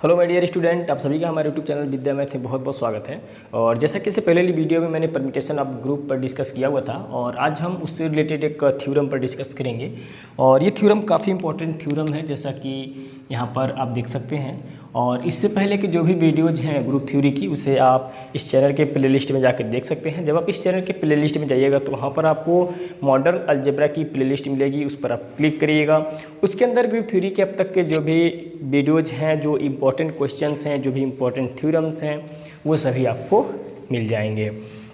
Hello my dear student, आप सभी का हमारे यूट्यूब चैनल विद्या मैथ में बहुत बहुत स्वागत है। और जैसा कि इससे पहले वीडियो में मैंने परम्यूटेशन ऑफ ग्रुप पर डिस्कस किया हुआ था और आज हम उससे रिलेटेड एक थ्योरम पर डिस्कस करेंगे। और ये थ्योरम काफ़ी इंपॉर्टेंट थ्योरम है, जैसा कि यहाँ पर आप देख सकते हैं। और इससे पहले के जो भी वीडियोज़ हैं ग्रुप थ्योरी की, उसे आप इस चैनल के प्लेलिस्ट में जाकर देख सकते हैं। जब आप इस चैनल के प्लेलिस्ट में जाइएगा तो वहाँ पर आपको मॉडर्न अलजेब्रा की प्लेलिस्ट मिलेगी, उस पर आप क्लिक करिएगा। उसके अंदर ग्रुप थ्योरी के अब तक के जो भी वीडियोज़ हैं, जो इम्पोर्टेंट क्वेश्चंस हैं, जो भी इम्पोर्टेंट थ्योरम्स हैं, वो सभी आपको मिल जाएंगे।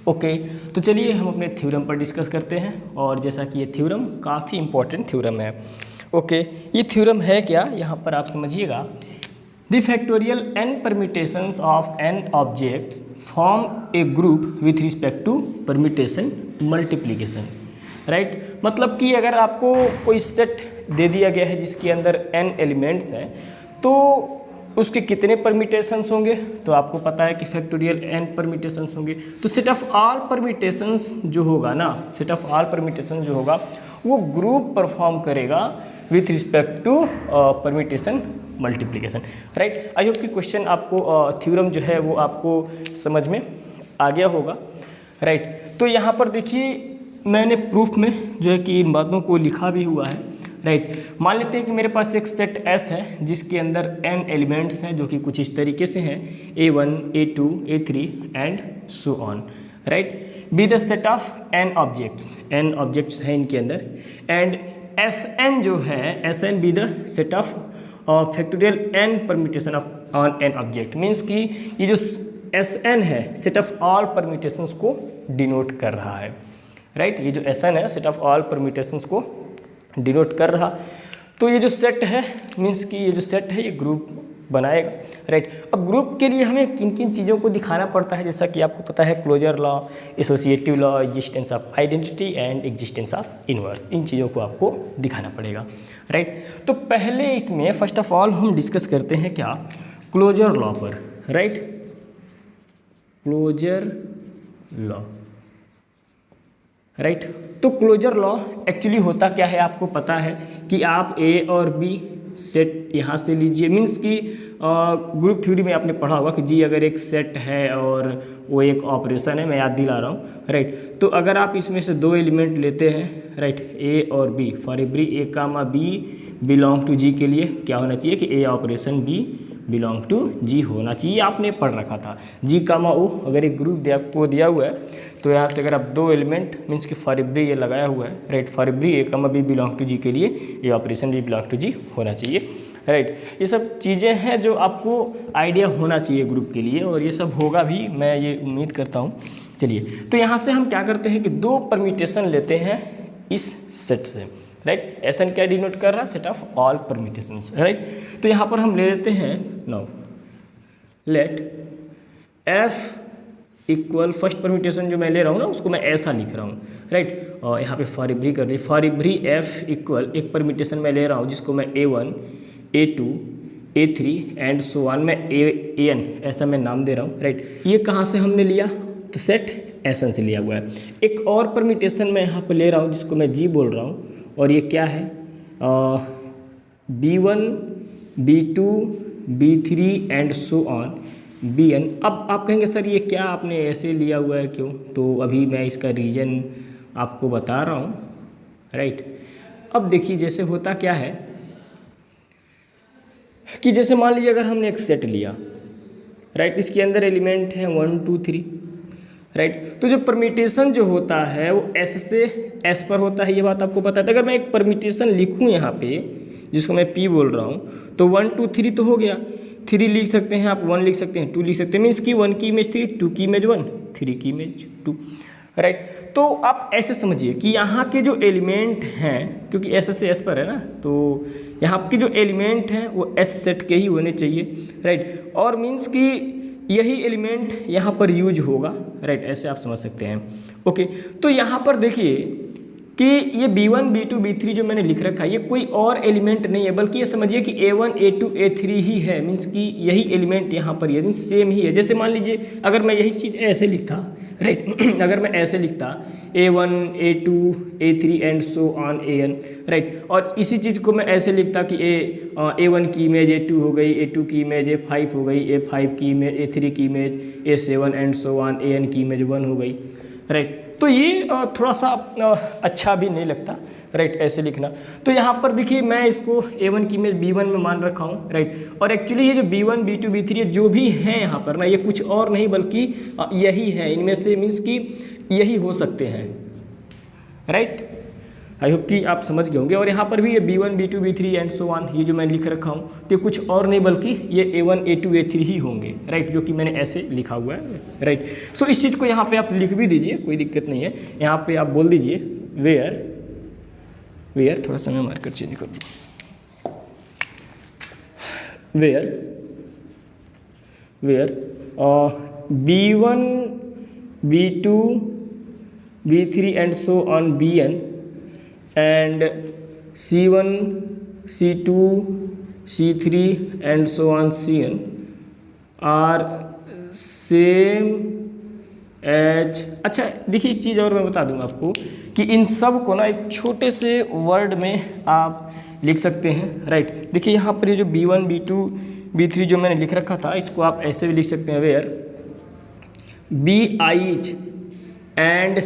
ओके, तो चलिए हम अपने थ्योरम पर डिस्कस करते हैं। और जैसा कि ये थ्योरम काफ़ी इम्पोर्टेंट थ्योरम है। ओके, ये थ्योरम है क्या, यहाँ पर आप समझिएगा। The factorial n permutations of n objects form a group with respect to permutation multiplication, right? मतलब कि अगर आपको कोई सेट दे दिया गया है जिसके अंदर n एलिमेंट्स हैं, तो उसके कितने परम्यूटेशंस होंगे, तो आपको पता है कि फैक्टोरियल n परम्यूटेशंस होंगे। तो सेट ऑफ ऑल परम्यूटेशंस जो होगा ना, सेट ऑफ ऑल परम्यूटेशंस जो होगा वो ग्रुप परफॉर्म करेगा with respect to permutation multiplication, right. I hope कि क्वेश्चन आपको थ्योरम जो है वो आपको समझ में आ गया होगा, राइट। तो यहाँ पर देखिए मैंने प्रूफ में जो है कि इन बातों को लिखा भी हुआ है, राइट। मान लेते हैं कि मेरे पास एक सेट S है जिसके अंदर n एलिमेंट्स हैं, जो कि कुछ इस तरीके से हैं A1, A2, A3 and so on, right. Be the set of n objects हैं इनके अंदर, एंड Sn जो है Sn be the set of factorial n permutation of on n object. Means कि ये जो Sn है सेट ऑफ ऑल परम्यूटेशंस को डिनोट कर रहा है, राइट। ये जो Sn है सेट ऑफ ऑल परम्यूटेशंस को डिनोट कर रहा। तो ये जो सेट है, मीन्स कि ये जो सेट है ये ग्रुप बनाएगा, राइट। अब ग्रुप के लिए हमें किन किन चीज़ों को दिखाना पड़ता है, जैसा कि आपको पता है closure law, associative law, existence of identity and existence of inverse, इन चीज़ों को आपको दिखाना पड़ेगा, राइट। तो पहले इसमें फर्स्ट ऑफ ऑल हम डिस्कस करते हैं क्या, क्लोजर लॉ पर, राइट। Closure law, right. तो क्लोजर लॉ एक्चुअली होता क्या है, आपको पता है कि आप ए और बी सेट यहाँ से लीजिए। मीन्स कि ग्रुप थ्योरी में आपने पढ़ा होगा कि जी अगर एक सेट है और वो एक ऑपरेशन है, मैं याद दिला रहा हूँ, राइट। तो अगर आप इसमें से दो एलिमेंट लेते हैं, राइट, ए और B, for every A comma B belong to G के लिए क्या होना चाहिए कि A operation B belong to G होना चाहिए, आपने पढ़ रखा था। जी कामा ओ अगर एक ग्रुप आपको दिया हुआ है तो यहाँ से अगर आप दो एलिमेंट मीन्स कि फॉर एवरी ये लगाया हुआ है, right, for every A comma B belong to G के लिए ये operation B belong to G होना चाहिए, राइट। ये सब चीज़ें हैं जो आपको आइडिया होना चाहिए ग्रुप के लिए, और ये सब होगा भी, मैं ये उम्मीद करता हूँ। चलिए, तो यहाँ से हम क्या करते हैं कि दो परम्यूटेशन लेते हैं इस सेट से, राइट। Sn क्या डिनोट कर रहा है, set of all permutations, right. तो यहाँ पर हम ले लेते हैं, now let f equal first permutation जो मैं ले रहा हूँ ना उसको मैं ऐसा लिख रहा हूँ, राइट। और यहाँ पे फॉर एवरी कर दी, फॉर एवरी f इक्वल एक परम्यूटेशन मैं ले रहा हूँ जिसको मैं A1, A2, A3 and so on, मैं An ऐसा मैं नाम दे रहा हूँ, राइट। ये कहाँ से हमने लिया, तो सेट Sn से लिया हुआ है। एक और परम्यूटेशन मैं यहाँ पर ले रहा हूँ जिसको मैं G बोल रहा हूँ, और ये क्या है, B1, B2, B3 and so on Bn। अब आप कहेंगे सर ये क्या आपने ऐसे लिया हुआ है, क्यों, तो अभी मैं इसका रीज़न आपको बता रहा हूँ, राइट। अब देखिए जैसे होता क्या है कि जैसे मान लीजिए अगर हमने एक सेट लिया, राइट, इसके अंदर एलिमेंट हैं 1, 2, 3, राइट। तो जो परम्यूटेशन जो होता है वो S से S पर होता है, ये बात आपको पता है। तो अगर मैं एक परम्यूटेशन लिखूँ यहाँ पे जिसको मैं P बोल रहा हूँ, तो 1, 2, 3 तो हो गया, 3 लिख सकते हैं आप, 1 लिख सकते हैं, 2 लिख सकते हैं। मीन्स कि 1 की इमेज 3, 2 की इमेज 1, 3 की इमेज 2, राइट। तो आप ऐसे समझिए कि यहाँ के जो एलिमेंट हैं, क्योंकि S से S पर है ना, तो यहाँ के जो एलिमेंट हैं वो S सेट के ही होने चाहिए, राइट। और मीन्स कि यही एलिमेंट यहाँ पर यूज होगा, राइट, ऐसे आप समझ सकते हैं। ओके, तो यहाँ पर देखिए कि ये B1, B2, B3 जो मैंने लिख रखा है ये कोई और एलिमेंट नहीं है, बल्कि ये समझिए कि A1, A2, A3 ही है। मीन्स कि यही एलिमेंट यहाँ पर ये सेम ही है। जैसे मान लीजिए अगर मैं यही चीज़ ऐसे लिखता, राइट। अगर मैं ऐसे लिखता A1 A2 A3 and so on AN, right, और इसी चीज़ को मैं ऐसे लिखता कि A1 की इमेज A2 हो गई, A2 की इमेज A5 हो गई, A5 की इमेज A3 की image A7 and so on AN की इमेज 1 हो गई, राइट। तो ये थोड़ा सा अच्छा भी नहीं लगता, राइट, ऐसे लिखना। तो यहाँ पर देखिए मैं इसको A1 की इमेज B1 में मान रखा हूँ, राइट, और एक्चुअली ये जो B1 B2 B3 जो भी हैं यहाँ पर ना, ये कुछ और नहीं बल्कि यही है, इनमें से मीन्स कि यही हो सकते हैं, राइट। आई होप कि आप समझ गए होंगे। और यहाँ पर भी ये B1 B2 B3 and so on, ये जो मैं लिख रखा हूँ तो ये कुछ और नहीं बल्कि ये A1 A2 A3 ही होंगे, राइट, जो कि मैंने ऐसे लिखा हुआ है, राइट। सो इस चीज़ को यहाँ पे आप लिख भी दीजिए, कोई दिक्कत नहीं है। यहाँ पे आप बोल दीजिए वेयर थोड़ा सा मैं मार्कर चेंज कर दूँ, where B1 B2 B3 and so on BN and C1 C2 C3 and so on CN are same as। अच्छा देखिए एक चीज़ और मैं बता दूँ आपको कि इन सब को ना एक छोटे से वर्ड में आप लिख सकते हैं, राइट। देखिए यहाँ पर ये जो B1 B2 B3 जो मैंने लिख रखा था, इसको आप ऐसे भी लिख सकते हैं, where BI's and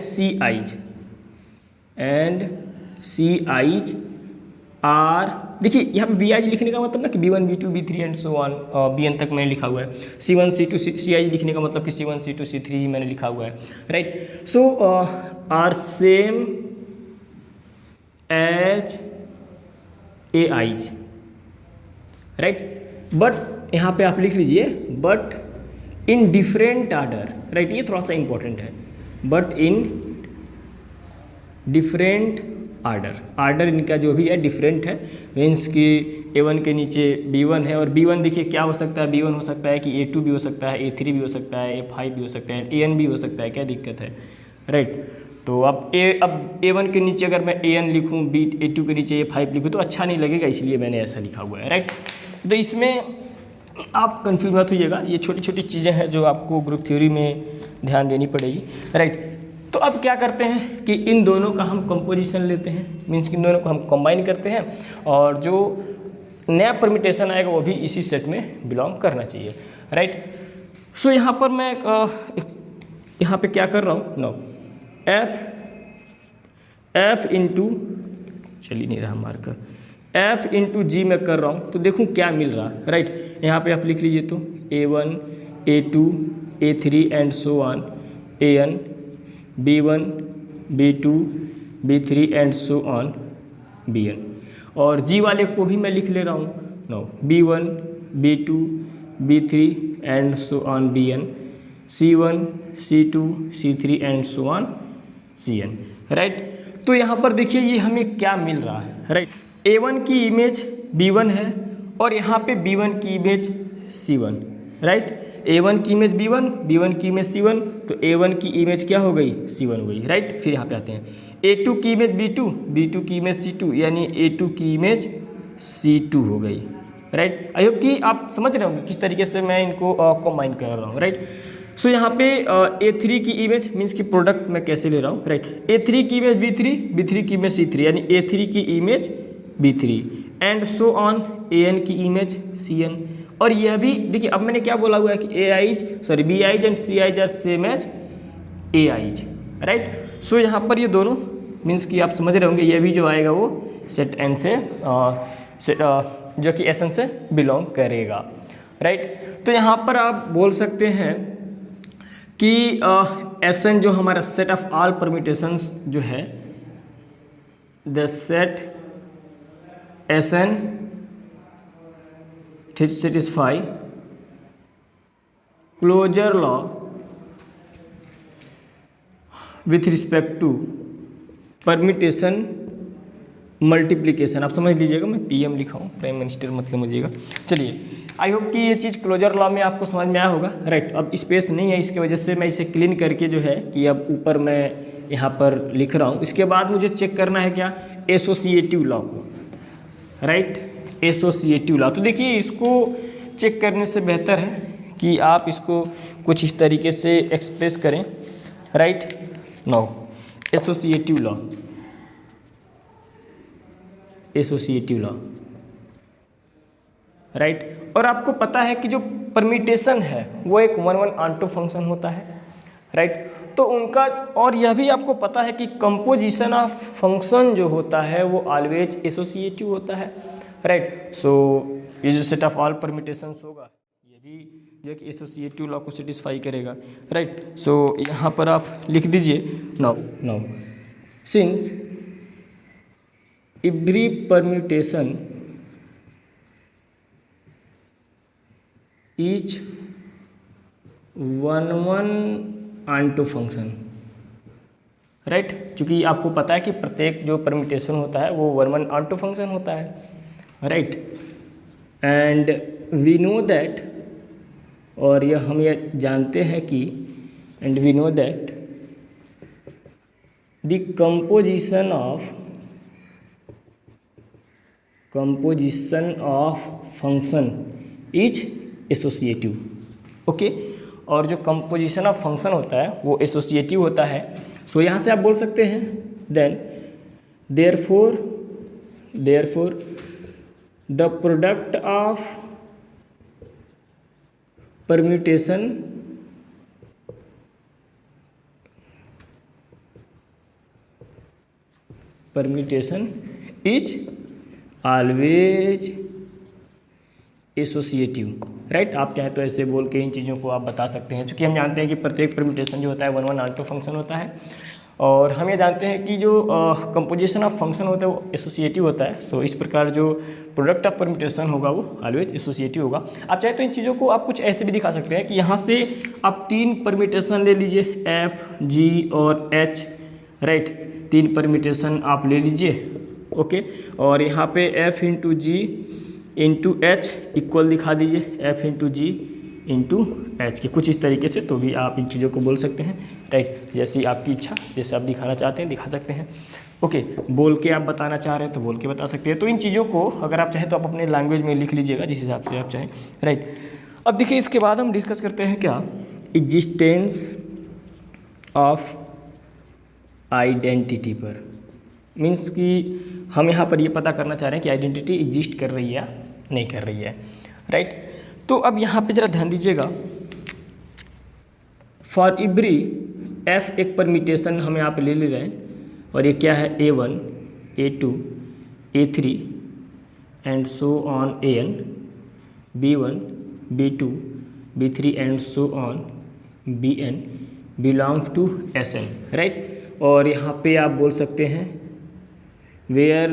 CI's are. देखिए यहाँ पे BI लिखने का मतलब ना कि B1 B2 B3 and so on BN तक मैंने लिखा हुआ है। C1 C2 CI लिखने का मतलब कि C1 C2 C3 ही मैंने लिखा हुआ है, right. So are same as AI's, right. But यहाँ पे आप लिख लीजिए but in different order, right, ये थोड़ा सा इंपॉर्टेंट है, बट इन डिफरेंट आर्डर इनका जो भी है डिफरेंट है, मीन्स कि A1 के नीचे B1 है, और B1 देखिए क्या हो सकता है, B1 हो सकता है कि A2 भी हो सकता है, A3 भी हो सकता है, A5 भी हो सकता है, AN भी हो सकता है, क्या दिक्कत है, राइट। तो अब A1 के नीचे अगर मैं AN लिखूँ, A2 के नीचे A5 लिखूँ तो अच्छा नहीं लगेगा, इसलिए मैंने ऐसा लिखा हुआ है, राइट। तो इसमें आप कन्फ्यूज मत होइएगा, ये छोटी छोटी चीज़ें हैं जो आपको ग्रुप थ्योरी में ध्यान देनी पड़ेगी, राइट। तो अब क्या करते हैं कि इन दोनों का हम कंपोजिशन लेते हैं, मीन्स कि इन दोनों को हम कंबाइन करते हैं, और जो नया परमिटेशन आएगा वो भी इसी सेट में बिलोंग करना चाहिए, राइट। सो यहाँ पर मैं यहाँ पे क्या कर रहा हूँ, नो एफ इंटू चल ही नहीं रहा मार्कर, F इंटू G में कर रहा हूँ तो देखूँ क्या मिल रहा है, राइट। यहाँ पे आप लिख लीजिए तो A1 A2 A3 and so on AN B1 B2 B3 and so on BN, और G वाले को भी मैं लिख ले रहा हूँ, no B1 B2 B3 and so on BN C1 C2 C3 and so on CN, right. तो यहाँ पर देखिए ये हमें क्या मिल रहा है, राइट। A1 की इमेज B1 है और यहाँ पे B1 की इमेज C1, राइट। A1 की इमेज B1 B1 की इमेज C1, तो A1 की इमेज क्या हो गई, C1 हो गई, राइट। फिर यहाँ पे आते हैं A2 की इमेज B2 B2 की इमेज C2, यानी A2 की इमेज C2 हो गई, राइट। आई होप कि आप समझ रहे होंगे किस तरीके से मैं इनको कंबाइन कर रहा हूँ, राइट। सो यहाँ पे A3 की इमेज मीन्स की प्रोडक्ट मैं कैसे ले रहा हूँ, राइट। A3 की इमेज B3 B3 की इमेज C3, यानी A3 की image B3 and so on AN की इमेज CN। और यह भी देखिए अब मैंने क्या बोला हुआ है कि BI's and CI's are same as AI's, right. So यहाँ पर ये दोनों मीन्स कि आप समझ रहे होंगे, ये भी जो आएगा वो सेट N से जो कि SN से बिलोंग करेगा, राइट। तो यहाँ पर आप बोल सकते हैं कि SN जो हमारा सेट ऑफ ऑल परम्यूटेशंस जो है, the set SN satisfy closure law with respect to permutation multiplication. आप समझ लीजिएगा, मैं PM लिखा हूँ, प्राइम मिनिस्टर मतलब मुझेगा। चलिए आई होप कि ये चीज़ क्लोजर लॉ में आपको समझ में आया होगा, राइट। अब स्पेस नहीं है, इसकी वजह से मैं इसे क्लीन करके जो है कि अब ऊपर मैं यहाँ पर लिख रहा हूँ। इसके बाद मुझे चेक करना है क्या, एसोसिएटिव लॉ को, राइट, एसोसिएटिव लॉ। तो देखिए इसको चेक करने से बेहतर है कि आप इसको कुछ इस तरीके से एक्सप्रेस करें right. Now associative law, associative law, right. और आपको पता है कि जो परम्यूटेशन है वो एक 1-1 ऑन्टो फंक्शन होता है, राइट। तो उनका, और यह भी आपको पता है कि कंपोजिशन ऑफ फंक्शन जो होता है वो ऑलवेज एसोसिएटिव होता है, राइट। सो ये जो सेट ऑफ ऑल परम्यूटेशंस होगा ये भी जो कि एसोसिएटिव लॉ को सेटिस्फाई करेगा, राइट। सो यहाँ पर आप लिख दीजिए now since every permutation each 1-1 onto function, right. क्योंकि आपको पता है कि प्रत्येक जो परम्यूटेशन होता है वो 1-1 ऑन्टो फंक्शन होता है, right. And we know that, और यह हम ये जानते हैं कि, and we know that the composition of function is associative, okay. और जो कंपोजिशन ऑफ फंक्शन होता है वो एसोसिएटिव होता है। सो यहाँ से आप बोल सकते हैं then therefore the product of permutation is always associative, right. आप चाहे तो ऐसे बोल के इन चीज़ों को आप बता सकते हैं, क्योंकि हम जानते हैं कि प्रत्येक परम्यूटेशन जो होता है 1-1 ऑन्टो फंक्शन होता है, और हम ये जानते हैं कि जो कंपोजिशन ऑफ फंक्शन होता है वो एसोसिएटिव होता है। सो इस प्रकार जो प्रोडक्ट ऑफ परम्यूटेशन होगा वो ऑलवेज एसोसिएटिव होगा। आप चाहे तो इन चीज़ों को आप कुछ ऐसे भी दिखा सकते हैं कि यहाँ से आप 3 परम्यूटेशन ले लीजिए, एफ, जी और एच, राइट। 3 परम्यूटेशन आप ले लीजिए, ओके। और यहाँ पे एफ इंटू जी इंटू एच इक्वल दिखा दीजिए एफ इंटू जी इंटू एच के, कुछ इस तरीके से तो भी आप इन चीज़ों को बोल सकते हैं, राइट। जैसी आपकी इच्छा, जैसे आप दिखाना चाहते हैं दिखा सकते हैं, ओके। बोल के आप बताना चाह रहे हैं तो बोल के बता सकते हैं। तो इन चीज़ों को अगर आप चाहें तो आप अपने लैंग्वेज में लिख लीजिएगा जिस हिसाब से आप चाहें, राइट। अब देखिए इसके बाद हम डिस्कस करते हैं क्या, एग्जिस्टेंस ऑफ आइडेंटिटी पर। मीन्स कि हम यहाँ पर ये पता करना चाह रहे हैं कि आइडेंटिटी एग्जिस्ट कर रही है या नहीं कर रही है, राइट। तो अब यहाँ पे ज़रा ध्यान दीजिएगा, फॉर एवरी एफ एक परम्यूटेशन हम यहाँ पे ले रहे हैं, और ये क्या है A1, A2, A3 and so on AN, B1, B2, B3 and so on BN belong to SN, right. और यहाँ पे आप बोल सकते हैं वेयर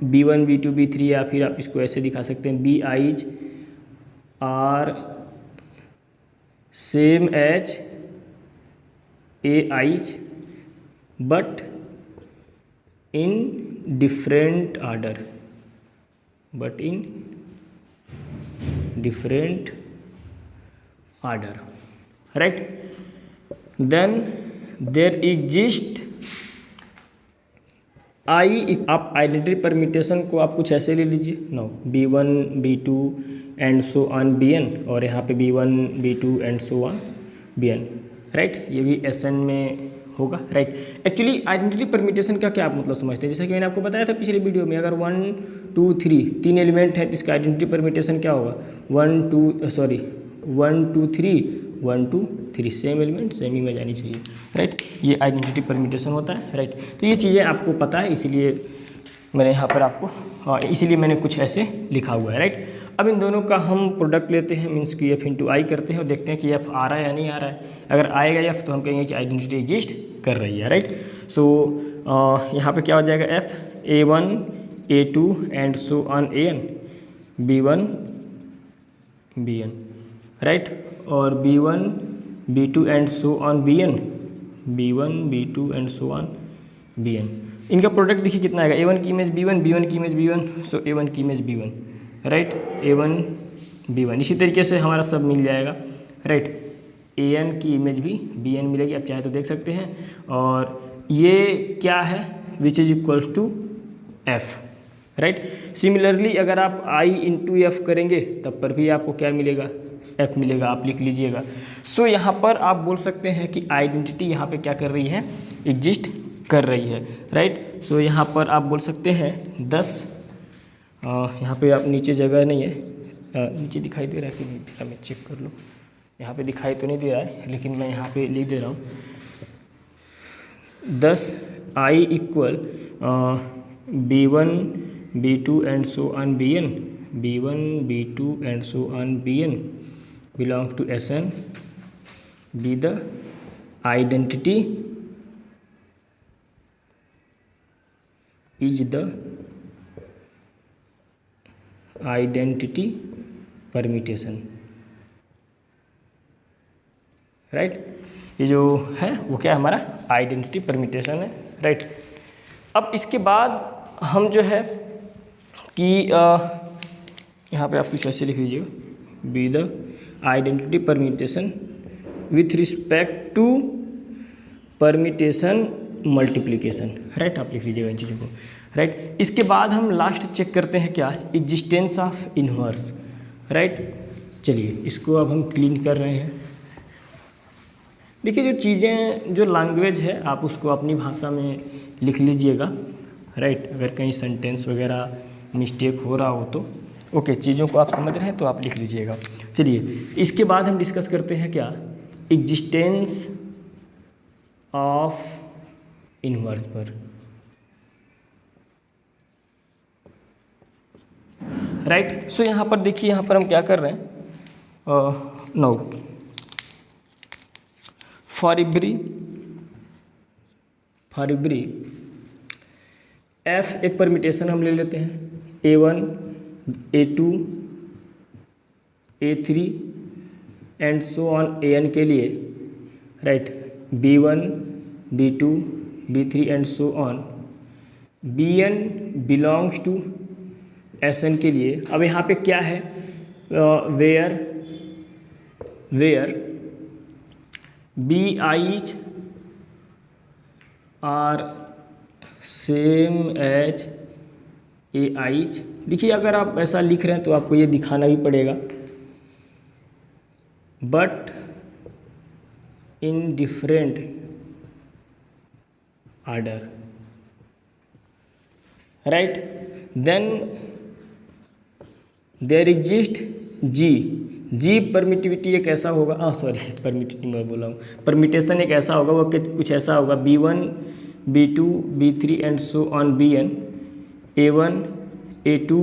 B1, B2, B3, या फिर आप इसको ऐसे दिखा सकते हैं BIs are same as AIs but in different order, right. Then there exist आप आइडेंटिटी परम्यूटेशन को आप कुछ ऐसे ले लीजिए, no B1, B2 and so on BN, और यहाँ पे B1, B2 and so on BN, right. ये भी SN में होगा, राइट। एक्चुअली आइडेंटिटी परम्यूटेशन का क्या आप मतलब समझते हैं, जैसे कि मैंने आपको बताया था पिछले वीडियो में, अगर 1, 2, 3 3 एलिमेंट है तो इसका आइडेंटिटी परम्यूटेशन क्या होगा, 1, 2, 3 1, 2, 3 सेम एलिमेंट सेम ही में जानी चाहिए, राइट। ये आइडेंटिटी परम्यूटेशन होता है, राइट। तो ये चीज़ें आपको पता है, इसीलिए मैंने यहाँ पर आपको इसीलिए मैंने कुछ ऐसे लिखा हुआ है, राइट। अब इन दोनों का हम प्रोडक्ट लेते हैं, मीन्स कि F इंटू आई करते हैं और देखते हैं कि F आ रहा है या नहीं आ रहा है। अगर आएगा F तो हम कहेंगे कि आइडेंटिटी एग्जिस्ट कर रही है, राइट। सो यहाँ पे क्या हो जाएगा, F A1, A2 and so on AN B1, BN, right. और B1, B2 and so on BN B1, B2 and so on BN। इनका प्रोडक्ट देखिए कितना आएगा, A1 की इमेज B1, B1 की इमेज B1, सो A1 की image B1, right. A1, B1 इसी तरीके से हमारा सब मिल जाएगा, राइट। AN की इमेज भी BN मिलेगी, आप चाहे तो देख सकते हैं। और ये क्या है, which is equals to F, right. Similarly अगर आप आई इंटू एफ करेंगे तब पर भी आपको क्या मिलेगा, एफ मिलेगा, आप लिख लीजिएगा। सो यहाँ पर आप बोल सकते हैं कि आइडेंटिटी यहाँ पे क्या कर रही है, एग्जिस्ट कर रही है, राइट। सो यहाँ पर आप बोल सकते हैं 10, यहाँ पे आप नीचे जगह नहीं है, नीचे दिखाई दे रहा है कि नहीं दे रहा, मैं चेक कर लूँ। यहाँ पे दिखाई तो नहीं दे रहा है, लेकिन मैं यहाँ पे लिख दे रहा हूँ 10 I equal B1 B2 and so on Bn, B1 B2 and so on Bn belong to Sn, be the identity is the identity permutation, right. ये जो है वो क्या हमारा आइडेंटिटी परम्यूटेशन है, राइट। अब इसके बाद हम जो है कि यहाँ पे आप कुछ ऐसे लिख लीजिएगा, be the identity permutation with respect to permutation multiplication, right. आप लिख लीजिएगा इन चीज़ों को, राइट। इसके बाद हम लास्ट चेक करते हैं क्या, एग्जिस्टेंस ऑफ इन्वर्स, राइट। चलिए इसको अब हम क्लीन कर रहे हैं। देखिए जो चीज़ें, जो लैंग्वेज है आप उसको अपनी भाषा में लिख लीजिएगा, राइट। अगर कहीं सेंटेंस वगैरह मिस्टेक हो रहा हो तो ओके, चीज़ों को आप समझ रहे हैं तो आप लिख लीजिएगा। चलिए इसके बाद हम डिस्कस करते हैं क्या, एग्जिस्टेंस ऑफ इन्वर्स पर, राइट। सो यहाँ पर देखिए, यहाँ पर हम क्या कर रहे हैं, नो फॉर एवरी एफ एक परम्यूटेशन हम ले लेते हैं, A1 A2 A3 and so on An के लिए, right. B1 B2 B3 and so on Bn belongs to Sn के लिए। अब यहाँ पे क्या है, where Bi's are same as Ai's। देखिए अगर आप ऐसा लिख रहे हैं तो आपको ये दिखाना भी पड़ेगा, but in different order, right. Then there exist G permittivity एक ऐसा होगा, परमिटिविटी मैं बोला हूँ, परमिटेशन एक ऐसा होगा, वो कुछ ऐसा होगा, B1 B2 B3 and so on Bn, A1 A2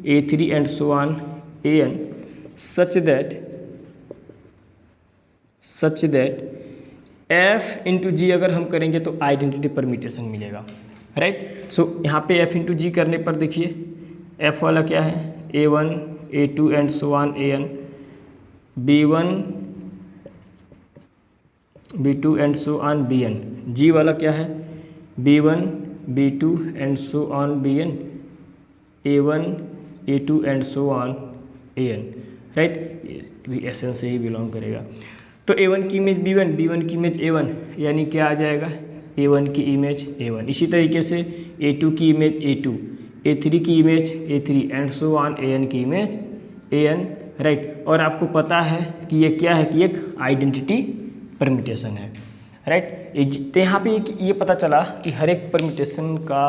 A3 and so on An, such that F into G अगर हम करेंगे तो आइडेंटिटी परम्यूटेशन मिलेगा, राइट। सो यहाँ पे F इंटू जी करने पर देखिए F वाला क्या है, A1 A2 and so on An, B1 B2 and so on Bn, जी वाला क्या है, B1 B2 and so on Bn, A1 A2 and so on An, right. ये भी Sn से ही बिलोंग करेगा। तो A1 की इमेज B1, B1 की इमेज A1, यानी क्या आ जाएगा, A1 की इमेज A1। इसी तरीके से A2 की इमेज A2, A3 की image A3 and so on An की इमेज An, राइट। और आपको पता है कि ये क्या है, कि एक आइडेंटिटी परम्यूटेशन है, राइट। तो यहाँ पे ये पता चला कि हर एक परम्यूटेशन का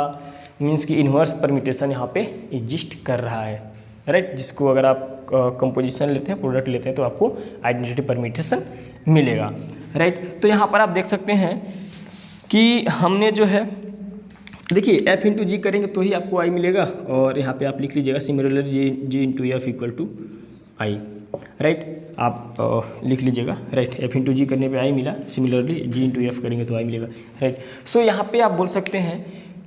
मीन्स कि इन्वर्स परम्यूटेशन यहाँ पे एग्जिस्ट कर रहा है, राइट। जिसको अगर आप कंपोजिशन लेते हैं, प्रोडक्ट लेते हैं, तो आपको आइडेंटिटी परम्यूटेशन मिलेगा, राइट। तो यहाँ पर आप देख सकते हैं कि हमने जो है, देखिए F इंटू जी करेंगे तो ही आपको आई मिलेगा, और यहाँ पे आप लिख लीजिएगा similarly G into F equal to I, right. आप लिख लीजिएगा, राइट। F इंटू जी करने पे आई मिला, सिमिलरली जी इंटू एफ करेंगे तो आई मिलेगा, राइट। सो यहाँ पे आप बोल सकते हैं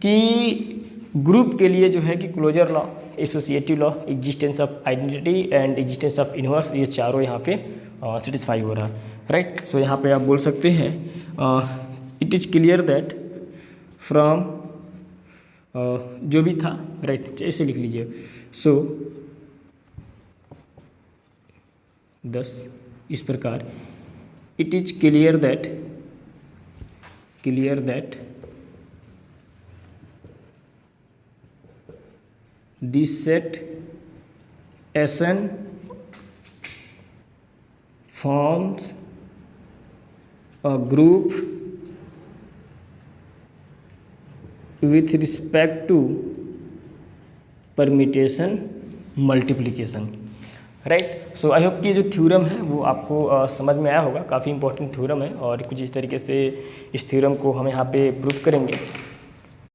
कि ग्रुप के लिए जो है कि closure law, associative law, existence of identity and existence of inverse, ये चारों यहाँ पे सेटिस्फाई हो रहा है, राइट। सो यहाँ पे आप बोल सकते हैं it is clear that from जो भी था, राइट, ऐसे लिख लीजिए। सो 10 इस प्रकार, it is clear that dissection forms a group with respect to permutation multiplication, right. So I hope कि जो थ्योरम है वो आपको समझ में आया होगा। काफ़ी इंपॉर्टेंट थ्योरम है और कुछ इस तरीके से इस थ्योरम को हम यहाँ पे प्रूफ करेंगे।